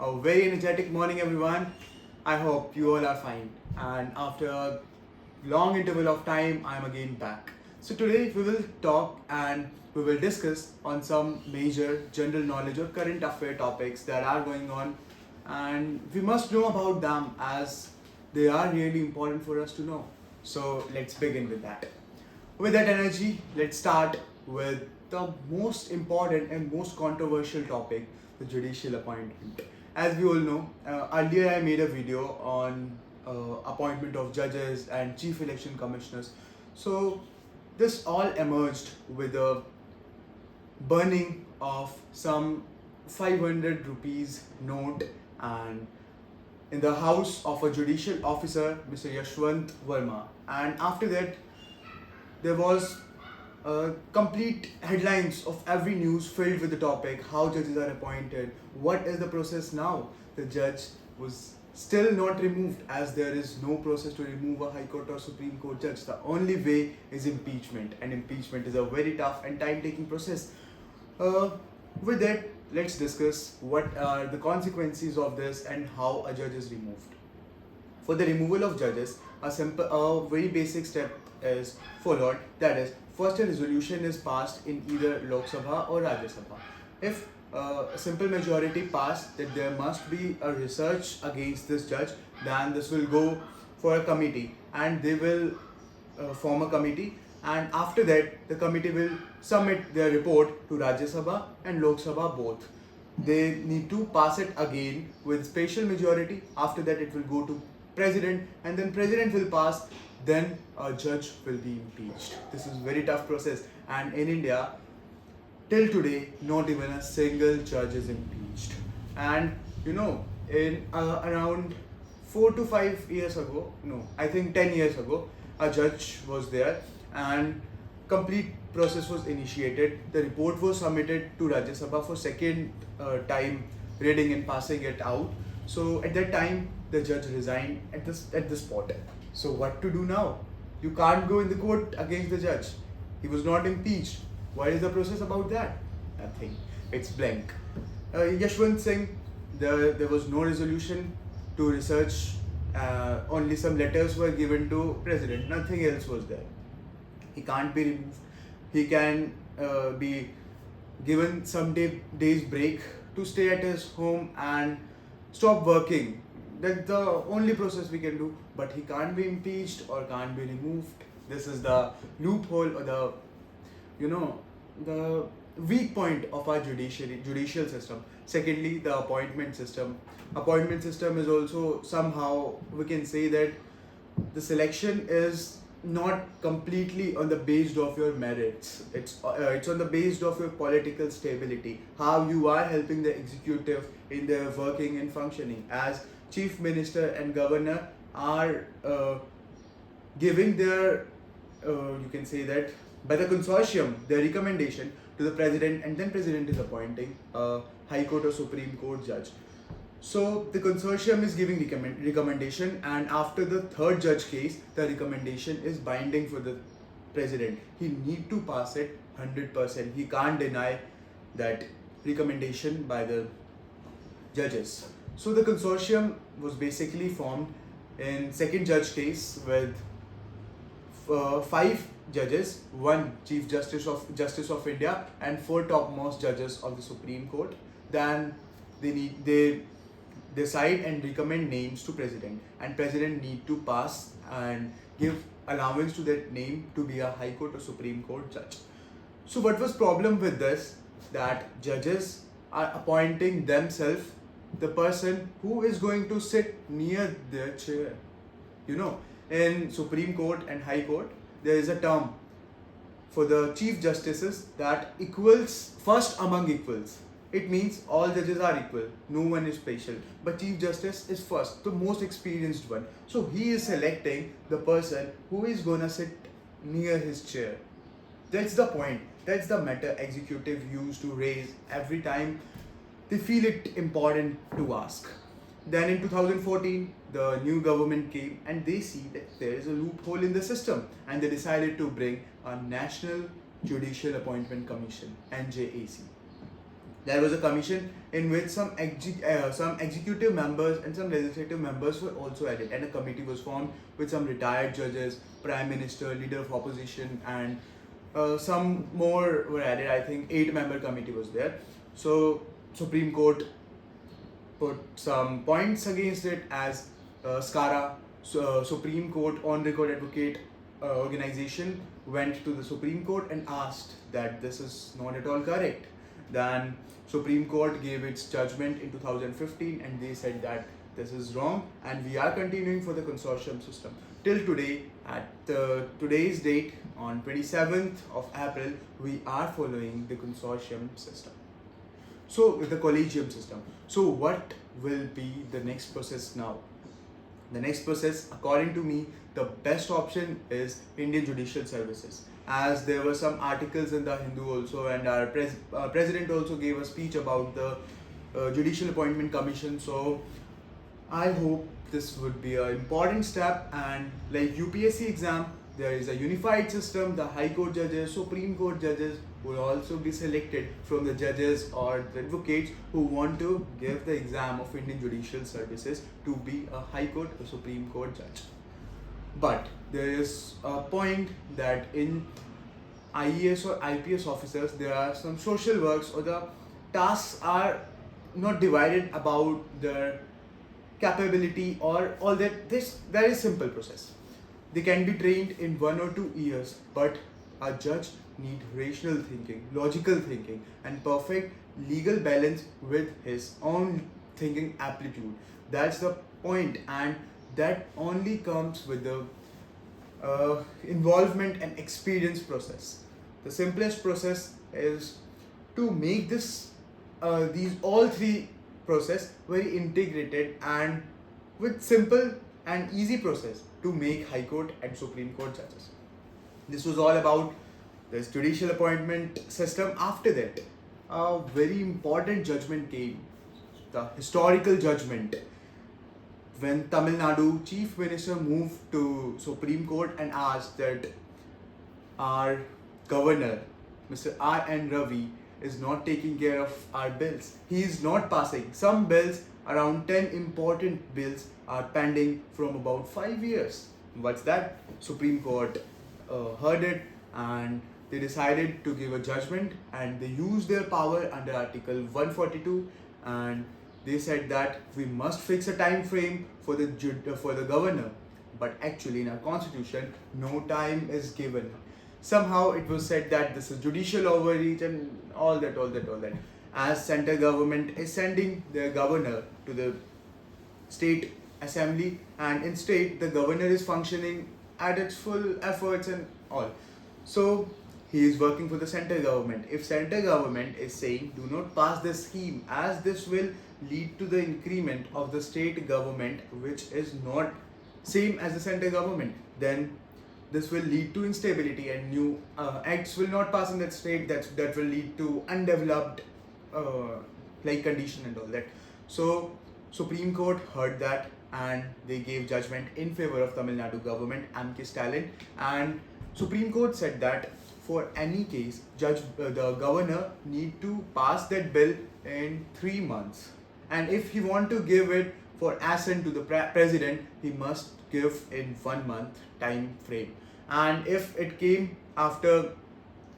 A very energetic morning, everyone. I hope you all are fine. And after a long interval of time, I'm again back. So today we will talk and we will discuss on some major general knowledge or current affair topics that are going on, and we must know about them as they are really important for us to know. So let's begin with that. With that energy, let's start with the most important and most controversial topic, the judicial appointment. As we all know, earlier I made a video on appointment of judges and chief election commissioners. So this all emerged with the burning of some 500 rupees note and in the house of a judicial officer, Mr. Yashwant Verma. And after that, there was complete headlines of every news filled with the topic how judges are appointed, what is the process now. The judge was still not removed, as there is no process to remove a high court or supreme court judge. The only way is impeachment, and impeachment is a very tough and time taking process. uh, with that, let's discuss what are the consequences of this and how a judge is removed. For the removal of judges, a very basic step is followed. That is, first a resolution is passed in either Lok Sabha or Rajya Sabha. If a simple majority pass that there must be a research against this judge, then this will go for a committee, and they will form a committee, and after that the committee will submit their report to Rajya Sabha and Lok Sabha both. They need to pass it again with special majority. After that it will go to president, and then president will pass, then a judge will be impeached. This is very tough process, and in India till today not even a single judge is impeached. And in around 4 to 5 years ago, no, I think 10 years ago, a judge was there, and complete process was initiated. The report was submitted to Rajya Sabha for second time reading and passing it out. So at that time the judge resigned at the spot. So what to do now? You can't go in the court against the judge. He was not impeached. What is the process about that? Nothing. It's blank. Yashwant Singh, there was no resolution to research. Only some letters were given to president. Nothing else was there. He can't be removed. He can be given some days break to stay at his home and stop working. That's the only process we can do. But he can't be impeached or can't be removed. This is the loophole, or the weak point of our judicial system. Secondly, the appointment system. Appointment system is also somehow, we can say that the selection is not completely on the based of your merits. It's on the based of your political stability, how you are helping the executive in their working and functioning. As chief minister and governor are giving their you can say that by the consortium their recommendation to the president, and then president is appointing a high court or supreme court judge. So the consortium is giving recommendation, and after the third judge case, the recommendation is binding for the president. He need to pass it 100%. He can't deny that recommendation by the judges. So the consortium was basically formed in second judge case with 5 judges, 1 Chief Justice of India, and 4 topmost judges of the Supreme Court. Then they decide and recommend names to president, and president need to pass and give allowance to that name to be a high court or supreme court judge. So what was problem with this? That judges are appointing themselves the person who is going to sit near their chair. In supreme court and high court there is a term for the chief justices that equals first among equals. It means all judges are equal, no one is special. But Chief Justice is first, the most experienced one. So he is selecting the person who is gonna sit near his chair. That's the point. That's the matter executive used to raise every time they feel it important to ask. Then in 2014, the new government came and they see that there is a loophole in the system, and they decided to bring a National Judicial Appointment Commission, NJAC. There was a commission in which some executive members and some legislative members were also added, and a committee was formed with some retired judges, prime minister, leader of opposition, and some more were added. I think 8-member committee was there. So Supreme Court put some points against it as SCARA, Supreme Court on record advocate organization, went to the Supreme Court and asked that this is not at all correct. Then Supreme Court gave its judgment in 2015 and they said that this is wrong and we are continuing for the consortium system. Till today, at today's date, on 27th of April, we are following the consortium system. So the collegium system. So what will be the next process now? The next process, according to me, the best option is Indian Judicial Services. As there were some articles in the Hindu also, and our president also gave a speech about the Judicial Appointment Commission. So I hope this would be an important step, and like UPSC exam, there is a unified system. The High Court judges, Supreme Court judges will also be selected from the judges or the advocates who want to give the exam of Indian Judicial Services to be a High Court or Supreme Court judge. But there is a point that in IES or IPS officers, there are some social works or the tasks are not divided about their capability or all that. This very simple process. They can be trained in 1 or 2 years, but a judge need rational thinking, logical thinking, and perfect legal balance with his own thinking aptitude. That's the point, and that only comes with the involvement and experience process. The simplest process is to make these all three process very integrated and with simple and easy process to make High Court and Supreme Court judges. This was all about this judicial appointment system. After that, a very important judgment came, the historical judgment, when Tamil Nadu Chief Minister moved to Supreme Court and asked that our governor, Mr. R.N. Ravi, is not taking care of our bills. He is not passing. Some bills, around 10 important bills, are pending from about 5 years. What's that? Supreme Court heard it and they decided to give a judgment, and they used their power under Article 142, and they said that we must fix a time frame for the governor, but actually in our constitution no time is given. Somehow it was said that this is judicial overreach and all that. As central government is sending their governor to the state assembly, and in state the governor is functioning at its full efforts and all. So he is working for the central government. If central government is saying do not pass this scheme as this will lead to the increment of the state government which is not same as the central government, then this will lead to instability and new acts will not pass in that state. That will lead to undeveloped like condition and all that. So Supreme Court heard that and they gave judgment in favor of Tamil Nadu government, amicus talent, and Supreme Court said that for any case, the governor need to pass that bill in 3 months, and if he want to give it for assent to the president, he must give in 1 month time frame. And if it came after,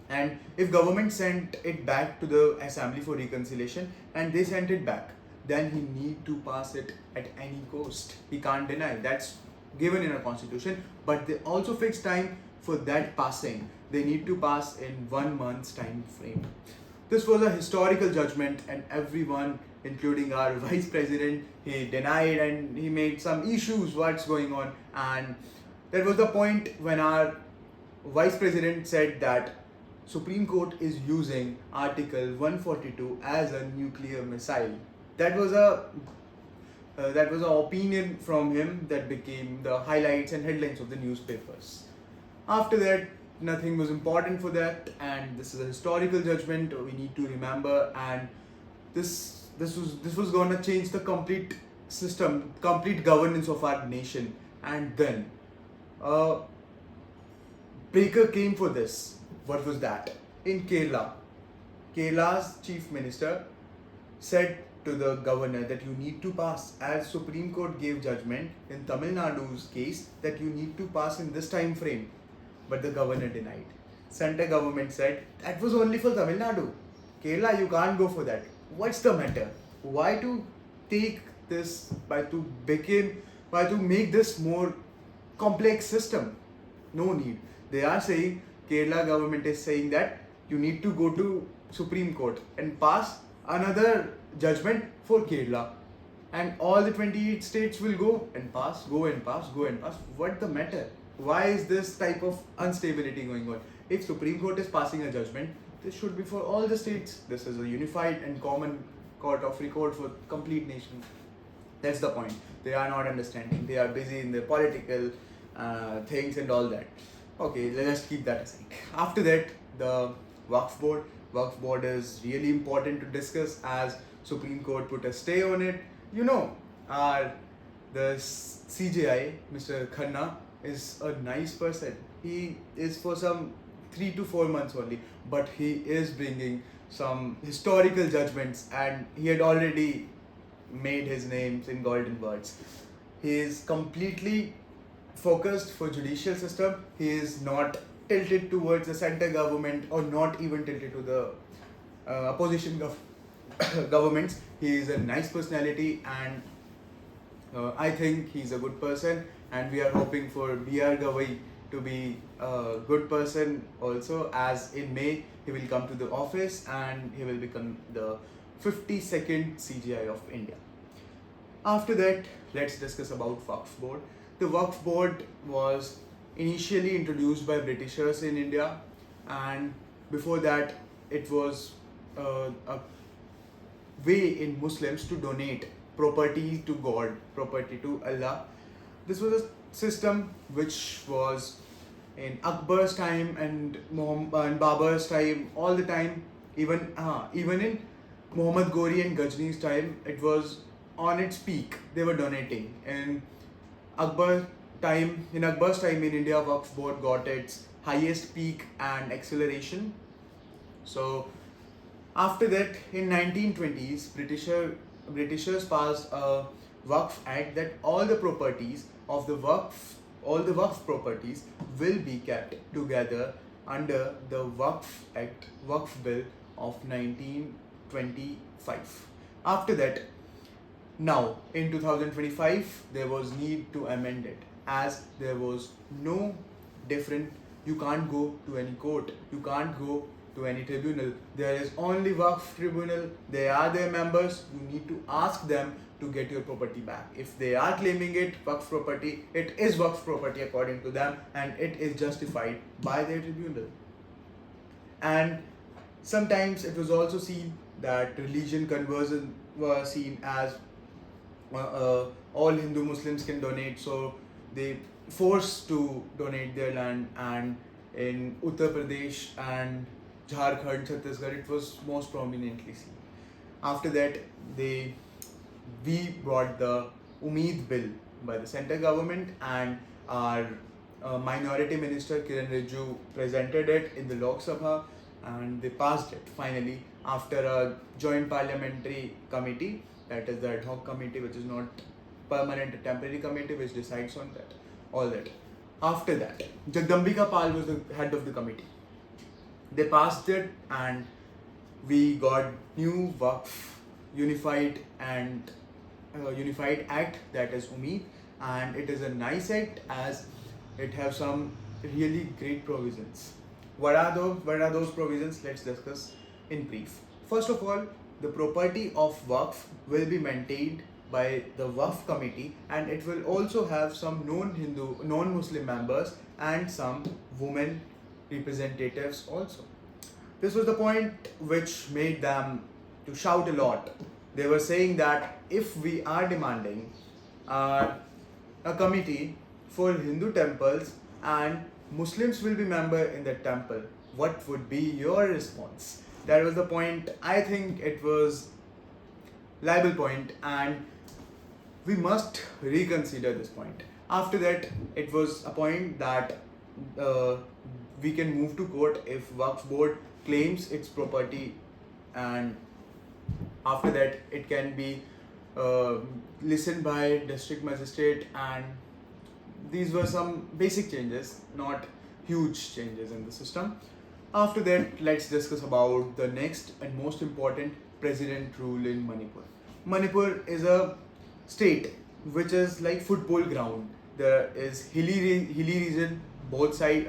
and if government sent it back to the assembly for reconciliation and they sent it back, then he need to pass it at any cost. He can't deny. That's given in a constitution, but they also fix time for that passing. They need to pass in 1 month's time frame. This was a historical judgment, and everyone, including our vice president, he denied and he made some issues what's going on. And that was the point when our vice president said that Supreme Court is using Article 142 as a nuclear missile. That was an opinion from him that became the highlights and headlines of the newspapers. After that, nothing was important for that, and this is a historical judgment we need to remember. And this was gonna change the complete system, complete governance of our nation. And then breaker came for this. What was that? In Kerala's chief minister said to the governor that you need to pass, as Supreme Court gave judgment in Tamil Nadu's case that you need to pass in this time frame, but the governor denied. Center government said that was only for Tamil Nadu. Kerala, you can't go for that. What's the matter? Why to take this by to make this more complex system? No need. They are saying, Kerala government is saying that you need to go to Supreme Court and pass another judgment for Kerala, and all the 28 states will go and pass, go and pass, go and pass. What the matter? Why is this type of instability going on? If Supreme Court is passing a judgment, this should be for all the states. This is a unified and common court of record for complete nation. That's the point. They are not understanding. They are busy in their political things and all that. Okay, let's keep that aside. After that, the Waqf board. Waqf board is really important to discuss as Supreme Court put a stay on it. You know, the CJI, Mr. Khanna, is a nice person. He is for some 3 to 4 months only, but he is bringing some historical judgments, and he had already made his names in golden words. He is completely focused for judicial system. He is not tilted towards the center government or not even tilted to the opposition governments. He is a nice personality, and I think he's a good person, and we are hoping for B.R. Gavai to be a good person also, as in May he will come to the office and he will become the 52nd CGI of India. After that, let's discuss about Waqf board. The Waqf board was initially introduced by Britishers in India, and before that it was a way in Muslims to donate property to God, property to Allah. This was a system which was in Akbar's time and Babur's time, all the time, even in Muhammad Ghori and Ghajni's time, it was on its peak. They were donating. In Akbar's time in India, Waqf board got its highest peak and acceleration. So after that, in 1920s, Britishers passed a Waqf Act that all the properties of the Waqf properties will be kept together under the Waqf Bill of 1925. After that, now in 2025, there was need to amend it, as there was no different. You can't go to any court. You can't go to any tribunal. There is only Waqf tribunal. They are their members. You need to ask them to get your property back. If they are claiming it Waqf property, it is Waqf property according to them, and it is justified by their tribunal. And sometimes it was also seen that religion conversion was seen as all Hindu Muslims can donate, so they forced to donate their land, and in Uttar Pradesh and Jharkhand, Chhattisgarh, it was most prominently seen. After that, we brought the Umeed bill by the center government, and our minority minister Kiran Rijiju presented it in the Lok Sabha, and they passed it finally after a joint parliamentary committee, that is the ad hoc committee, which is not permanent, a temporary committee which decides on that, all that. After that, Jagdambika Pal was the head of the committee. They passed it, and we got new Waqf unified act, that is Umeed, and it is a nice act as it has some really great provisions. What are those provisions? Let's discuss in brief. First of all, the property of Waqf will be maintained by the Waqf committee, and it will also have some non-Muslim members and some women representatives also. This was the point which made them to shout a lot. They were saying that if we are demanding a committee for Hindu temples and Muslims will be member in the temple, what would be your response? That was the point. I think it was liable point, and we must reconsider this point. After that, it was a point that we can move to court if Waqf board claims its property and After that, it can be uh, listened by district magistrate, and these were some basic changes, not huge changes in the system. After that, let's discuss about the next and most important president rule in Manipur. Manipur is a state which is like football ground. There is hilly region both side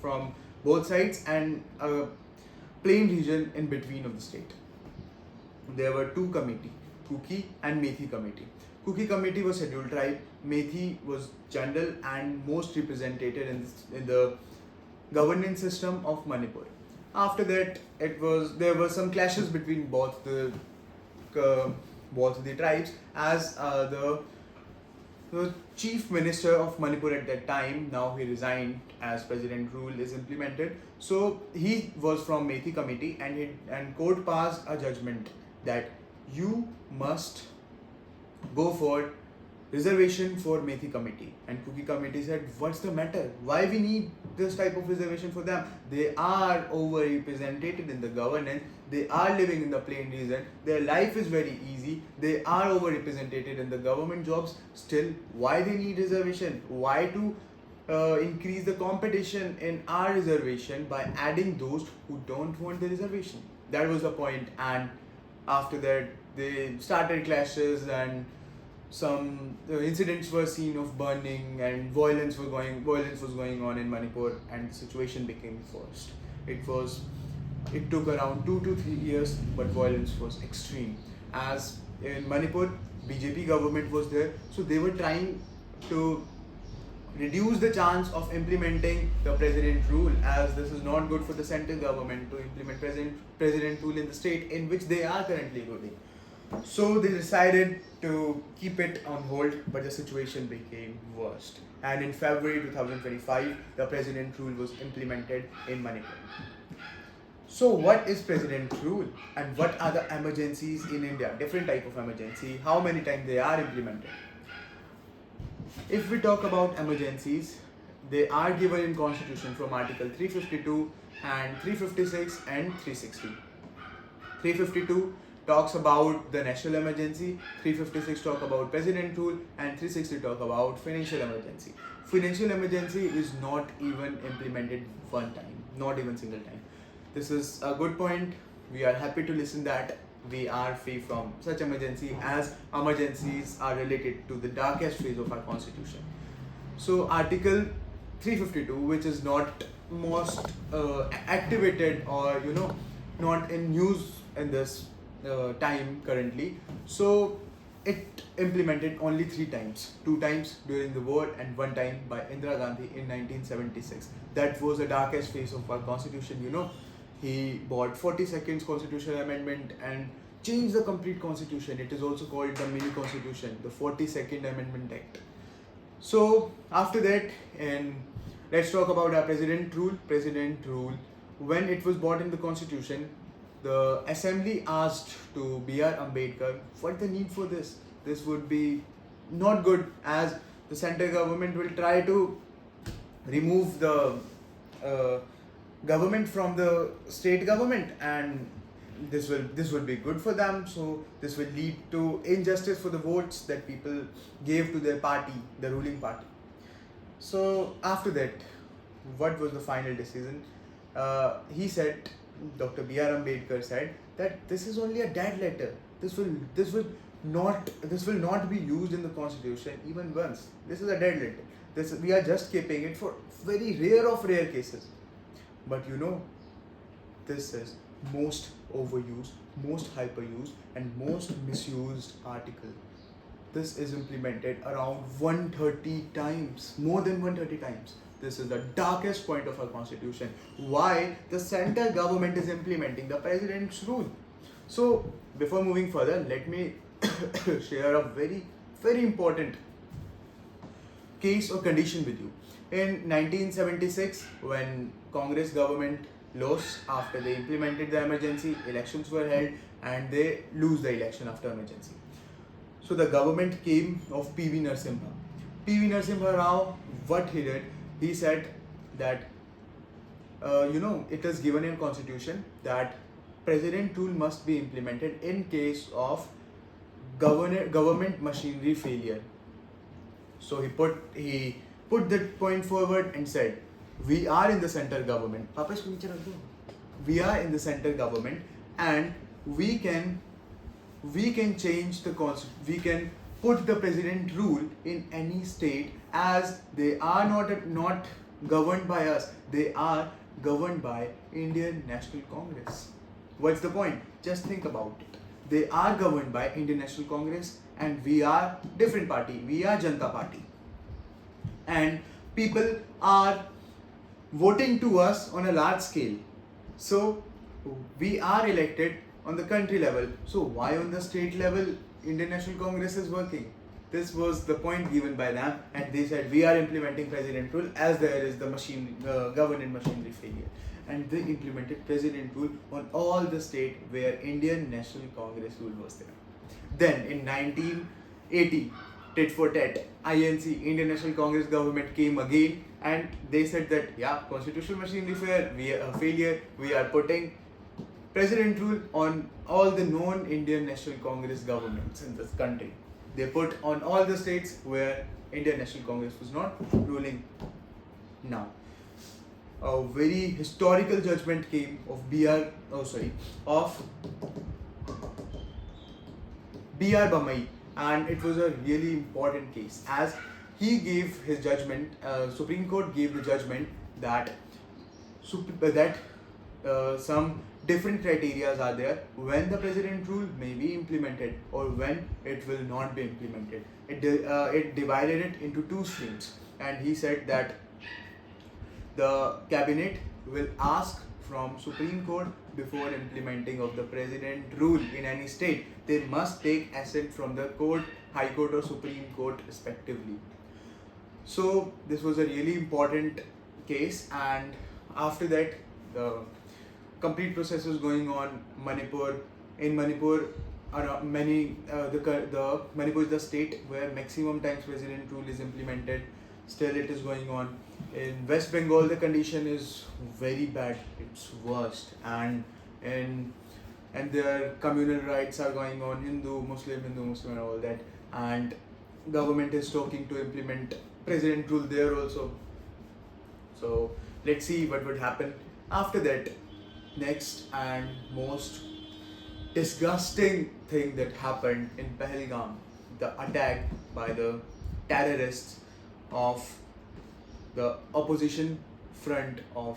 from both sides, and a plain region in between of the state. There were two committee, Kuki and Methi committee. Kuki committee was scheduled tribe, Methi was general and most represented in the governance system of Manipur. After that, there were some clashes between uh, both the tribes, as the chief minister of Manipur at that time, now he resigned as president rule is implemented. So he was from Methi committee, and court passed a judgment that you must go for reservation for Methi committee. And Kuki committee said, what's the matter? Why we need this type of reservation for them? They are overrepresented in the governance. They are living in the plain region. Their life is very easy. They are overrepresented in the government jobs. Still, why they need reservation? Why to increase the competition in our reservation by adding those who don't want the reservation? That was the point. And after that, they started clashes, and some incidents were seen of burning, and violence was going on in Manipur, and the situation became worse. It took around 2 to 3 years, but violence was extreme. As in Manipur, BJP government was there, so they were trying to reduce the chance of implementing the president rule, as this is not good for the central government to implement president rule in the state in which they are currently ruling. So they decided to keep it on hold, but the situation became worse. And in February 2025, the president rule was implemented in Manipur. So what is president rule, and what are the emergencies in India? Different type of emergency, how many times they are implemented? If we talk about emergencies, they are given in Constitution from Article 352 and 356 and 360. 352 talks about the national emergency, 356 talk about president rule, and 360 talk about financial emergency. Financial emergency is not even implemented one time, not even single time. This is a good point. We are happy to listen that we are free from such emergency, as emergencies are related to the darkest phase of our constitution. So Article 352, which is not most activated, or not in use in this time currently, so it implemented only 3 times, 2 times during the war and 1 time by Indira Gandhi in 1976. That was the darkest phase of our constitution. He bought 42nd constitutional amendment and changed the complete constitution. It is also called the mini constitution, the 42nd Amendment Act. So after that, and let's talk about our president rule. President rule, when it was brought in the constitution, the assembly asked to B.R. Ambedkar, what the need for this? This would be not good, as the central government will try to remove the government from the state government, and this will be good for them. So this will lead to injustice for the votes that people gave to their party, the ruling party. So after that, what was the final decision? He said, Dr. B.R. Ambedkar said that this is only a dead letter. This will not be used in the constitution even once. This is a dead letter. We are just keeping it for very rare cases. But this is most overused, most hyperused, and most misused article. This is implemented around 130 times, more than 130 times. This is the darkest point of our constitution. Why the central government is implementing the president's rule. So before moving further, let me share a very, very important case or condition with you. In 1976, when Congress government lost after they implemented the emergency, elections were held, and they lose the election after emergency. So the government came of P.V. Narasimha. P.V. Narasimha Rao, what he did, he said that it is given in constitution that president rule must be implemented in case of government machinery failure. So he put that point forward and said, we are in the center government. Papa, isko niche rakh do. We are in the center government, and we can change the constitution. We can put the president rule in any state, as they are not governed by us. They are governed by Indian National Congress. What's the point? Just think about it. They are governed by Indian National Congress, and we are different party. We are Janata Party, and people are voting to us on a large scale. So we are elected on the country level. So why on the state level Indian National Congress is working? This was the point given by them, and they said we are implementing president rule as there is the government machinery failure, and they implemented president rule on all the state where Indian National Congress rule was there. Then in 1980, tit for tat, INC, Indian National Congress government came again, and they said that constitutional machinery failure, we are putting president rule on all the known Indian National Congress governments in this country. They put on all the states where Indian National Congress was not ruling. Now, a very historical judgment came of B.R. Bamai, and it was a really important case, as he gave his judgment. Supreme Court gave the judgment that some different criteria are there when the president rule may be implemented or when it will not be implemented. It divided it into two streams, and he said that the cabinet will ask from Supreme Court before implementing of the president rule in any state. They must take assent from the court, High Court or Supreme Court respectively. So this was a really important case, and after that the complete process was going on. In Manipur, Manipur is the state where maximum times president rule is implemented. Still it is going on. In West Bengal the condition is very bad. It's worst, and their communal rights are going on, Hindu Muslim and all that, and government is talking to implement president rule there also. So let's see what would happen after that. Next and most disgusting thing that happened in Pahalgam, the attack by the terrorists of the opposition front of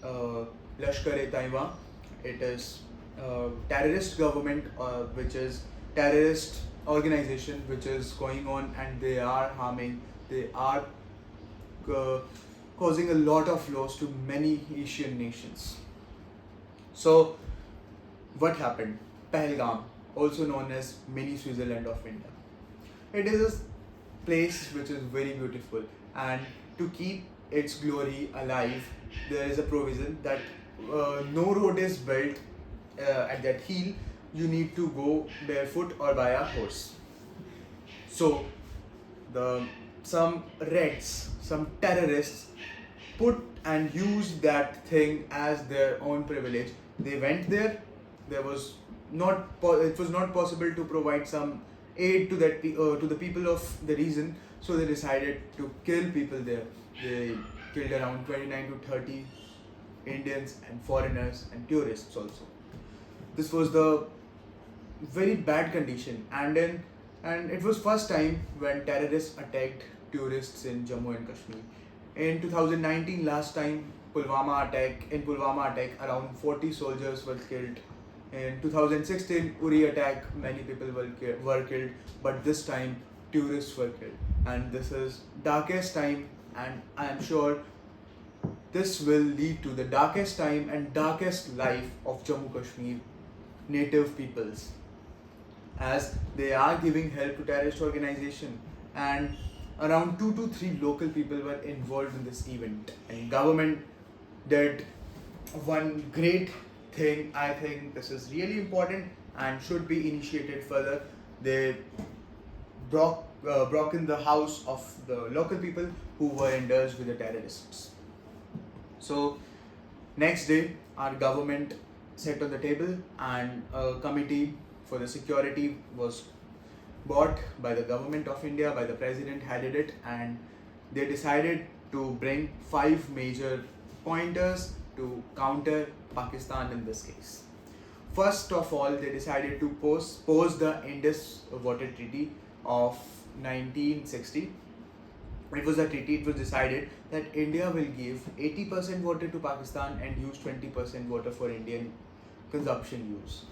Lashkar-e-Taiba. It is terrorist government, which is terrorist organization which is going on, and they are causing a lot of loss to many Asian nations. So what happened? Pahalgam, also known as mini Switzerland of India. It is a place which is very beautiful, and to keep its glory alive, there is a provision that no road is built at that hill. You need to go barefoot or by a horse. So some terrorists put and used that thing as their own privilege. They went there. It was not possible to provide some aid to the people of the region, so they decided to kill people there. They killed around 29 to 30 Indians and foreigners and tourists also. This was the very bad condition, and it was first time when terrorists attacked tourists in Jammu and Kashmir. In 2019, last time Pulwama attack, around 40 soldiers were killed. In 2016, Uri attack, many people were killed, but this time tourists were killed. And this is darkest time, and I am sure this will lead to the darkest time and darkest life of Jammu Kashmir native peoples, as they are giving help to terrorist organization, and around 2 to 3 local people were involved in this event. And government did one great thing. I think this is really important and should be initiated further. They broke in the house of the local people who were indulged with the terrorists. So next day, our government set on the table, and a committee for the security was bought by the government of India, by the president headed it, and they decided to bring 5 major pointers to counter Pakistan in this case. First of all, they decided to pose the Indus Water Treaty of 1960. It was a treaty, it was decided that India will give 80% water to Pakistan and use 20% water for Indian consumption use.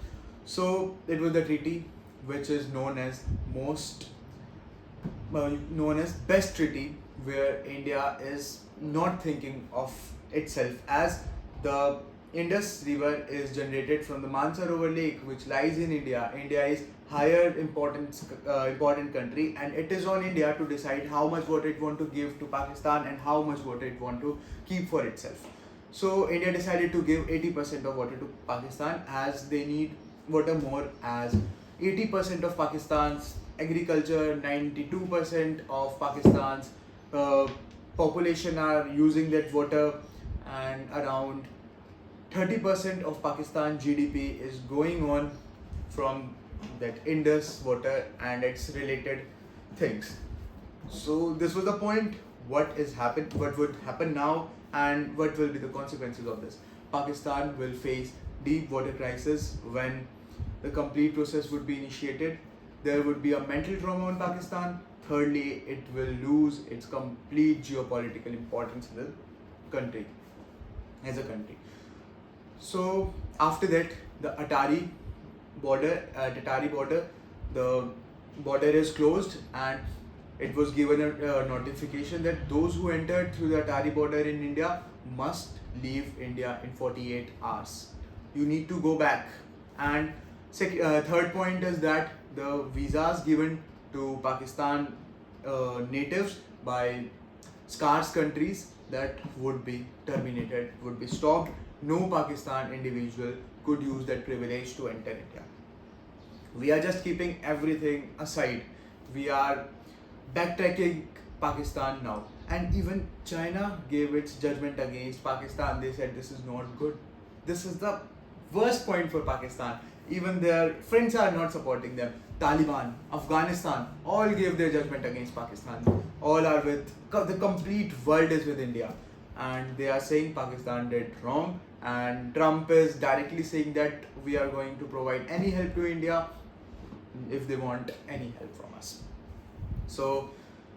So it was the treaty which is known as best treaty, where India is not thinking of itself, as the Indus River is generated from the Mansarovar Lake, which lies in India. India is higher important country, and it is on India to decide how much water it want to give to Pakistan and how much water it want to keep for itself. So India decided to give 80% of water to Pakistan, as they need water more, as 80% of Pakistan's agriculture, 92% of Pakistan's population are using that water, and around 30% of Pakistan GDP is going on from that Indus water and its related things. So this was the point. What would happen now, and what will be the consequences of this? Pakistan will face deep water crisis when the complete process would be initiated. There would be a mental trauma in Pakistan. Thirdly, it will lose its complete geopolitical importance in the country, as a country. So after that, the Atari border, the border is closed, and it was given a notification that those who entered through the Atari border in India must leave India in 48 hours. You need to go back. And third point is that the visas given to Pakistan natives by scarce countries, that would be terminated, would be stopped. No Pakistan individual could use that privilege to enter India. We are just keeping everything aside. We are backtracking Pakistan now. And even China gave its judgment against Pakistan. They said this is not good. This is the worst point for Pakistan. Even their friends are not supporting them. Taliban, Afghanistan, all gave their judgment against Pakistan. All are the complete world is with India. And they are saying Pakistan did wrong. And Trump is directly saying that we are going to provide any help to India if they want any help from us. So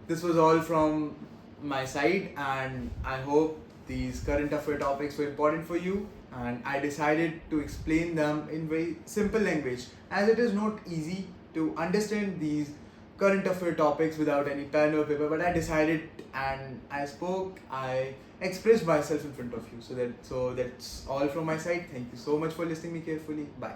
this was all from my side, and I hope these current affair topics were important for you, and I decided to explain them in very simple language, as it is not easy to understand these current affair topics without any pen or paper. But I decided, and I spoke, I expressed myself in front of you. So that's all from my side. Thank you so much for listening me carefully. Bye.